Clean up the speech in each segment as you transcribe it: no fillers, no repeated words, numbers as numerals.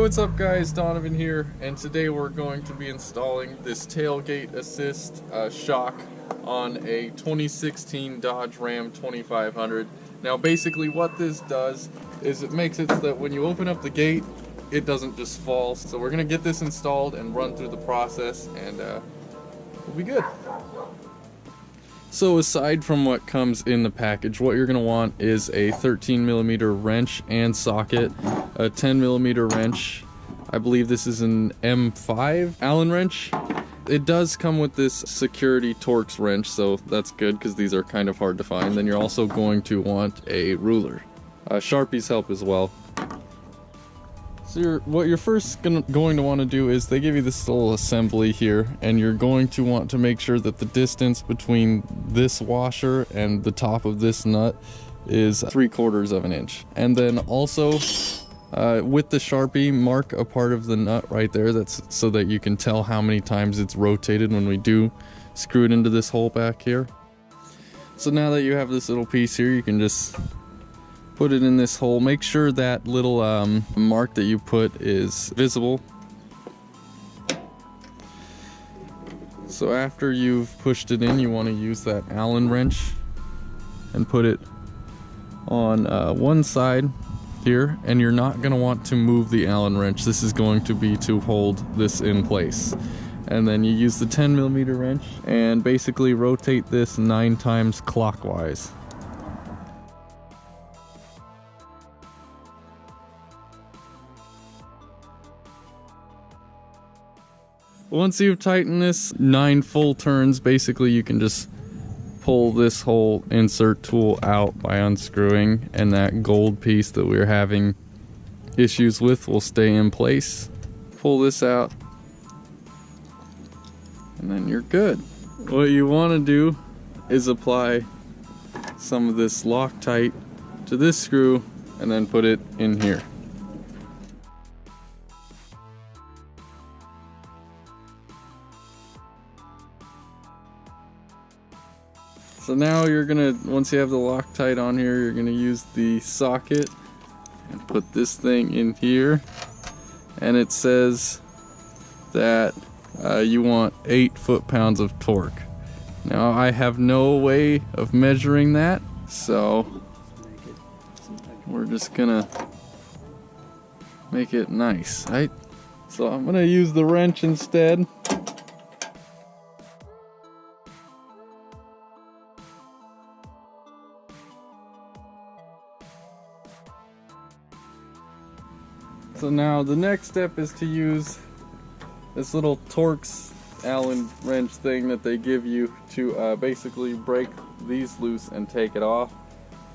what's up guys, Donovan here, and today we're going to be installing this tailgate assist shock on a 2016 Dodge Ram 2500. Now basically what this does is it makes it so that when you open up the gate, it doesn't just fall. So we're going to get this installed and run through the process, and we'll be good. So aside from what comes in the package, what you're going to want is a 13mm wrench and socket, a 10mm wrench. I believe this is an M5 Allen wrench. It does come with this security Torx wrench, so that's good because these are kind of hard to find. Then you're also going to want a ruler. Sharpies help as well. So what you're first going to want to do is they give you this little assembly here, and you're going to want to make sure that the distance between this washer and the top of this nut is 3/4 of an inch. And then also with the Sharpie, mark a part of the nut right there, that's so that you can tell how many times it's rotated when we do screw it into this hole back here. So now that you have this little piece here, you can just put it in this hole. Make sure that little mark that you put is visible. So after you've pushed it in, you want to use that Allen wrench and put it on one side here, and you're not going to want to move the Allen wrench. This is going to be to hold this in place. And then you use the 10mm wrench and basically rotate this 9 times clockwise. Once you've tightened this 9 full turns, basically you can just pull this whole insert tool out by unscrewing, and that gold piece that we're having issues with will stay in place. Pull this out, and then you're good. What you want to do is apply some of this Loctite to this screw and then put it in here. So now you're gonna, once you have the Loctite on here, you're gonna use the socket and put this thing in here. And it says that you want 8 foot-pounds of torque. Now I have no way of measuring that, so we're just gonna make it nice, right? So I'm gonna use the wrench instead. So now the next step is to use this little Torx Allen wrench thing that they give you to basically break these loose and take it off.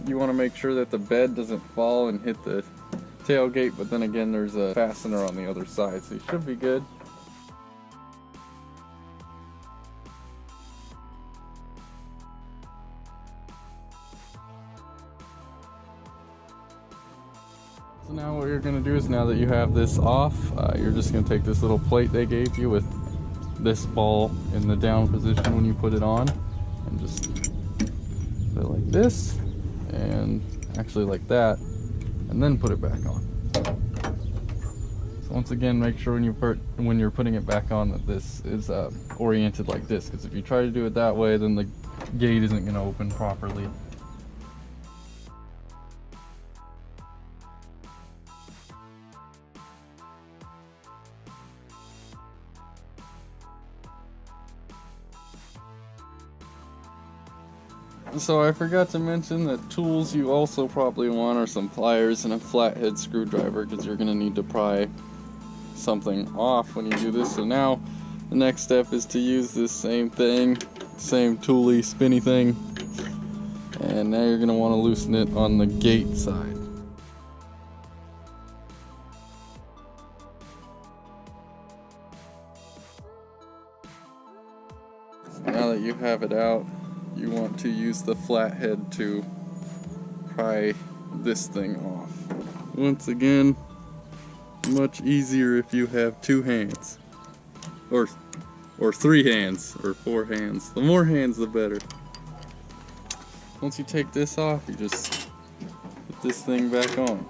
You want to make sure that the bed doesn't fall and hit the tailgate, but then again there's a fastener on the other side, so you should be good. So now what you're going to do is, now that you have this off, you're just going to take this little plate they gave you with this ball in the down position when you put it on, and just put it like this, and actually like that, and then put it back on. So once again, make sure when you're putting it back on that this is oriented like this, because if you try to do it that way, then the gate isn't going to open properly. So I forgot to mention that tools you also probably want are some pliers and a flathead screwdriver, because you're going to need to pry something off when you do this. So now the next step is to use this same thing, same tooly spinny thing, and now you're going to want to loosen it on the gate side. So now that you have it out, you want to use the flathead to pry this thing off. Once again, much easier if you have 2 hands, or 3 hands, or 4 hands. The more hands the better. Once you take this off, you just put this thing back on.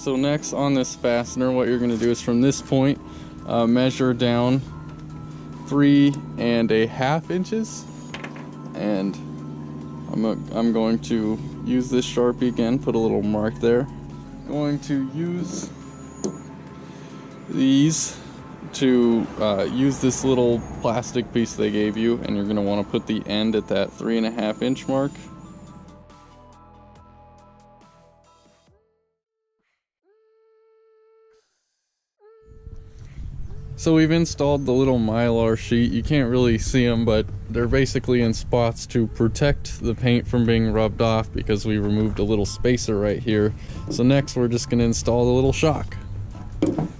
So next on this fastener, what you're going to do is from this point, measure down 3.5 inches, and I'm going to use this Sharpie again, put a little mark there. Going to use these to use this little plastic piece they gave you, and you're going to want to put the end at that 3.5 inch mark. So we've installed the little Mylar sheet. You can't really see them, but they're basically in spots to protect the paint from being rubbed off, because we removed a little spacer right here. So next we're just going to install the little shock.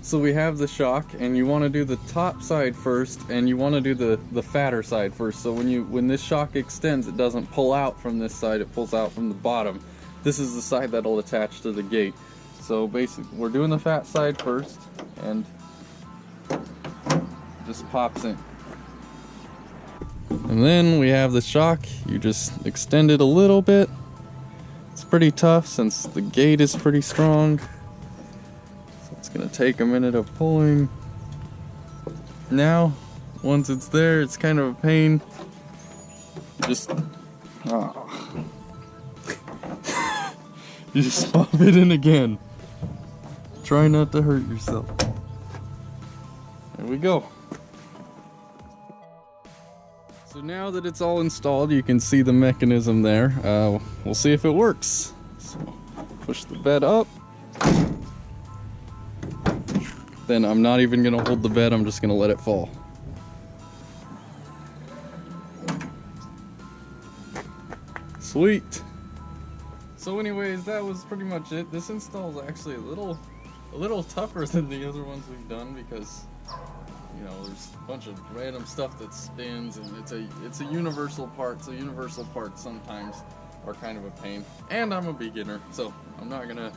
So we have the shock, and you want to do the top side first, and you want to do the fatter side first. So when this shock extends, it doesn't pull out from this side, it pulls out from the bottom. This is the side that'll attach to the gate. So basically we're doing the fat side first, and just pops in. And then we have the shock. You just extend it a little bit. It's pretty tough since the gate is pretty strong. So it's gonna take a minute of pulling. Now, once it's there, it's kind of a pain. You just you just pop it in again. Try not to hurt yourself. There we go. So now that it's all installed, you can see the mechanism there. We'll see if it works. So push the bed up. Then I'm not even gonna hold the bed, I'm just gonna let it fall. Sweet. So anyways, that was pretty much it. This install is actually a little tougher than the other ones we've done, because you know, there's a bunch of random stuff that spins, and it's a universal part, so universal parts sometimes are kind of a pain. And I'm a beginner, so I'm not gonna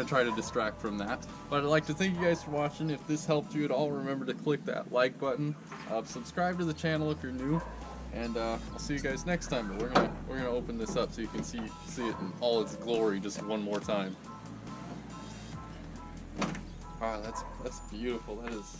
try to distract from that. But I'd like to thank you guys for watching. If this helped you at all, remember to click that like button. Subscribe to the channel if you're new, and I'll see you guys next time. But we're gonna open this up so you can see it in all its glory just one more time. Wow, that's beautiful. That is.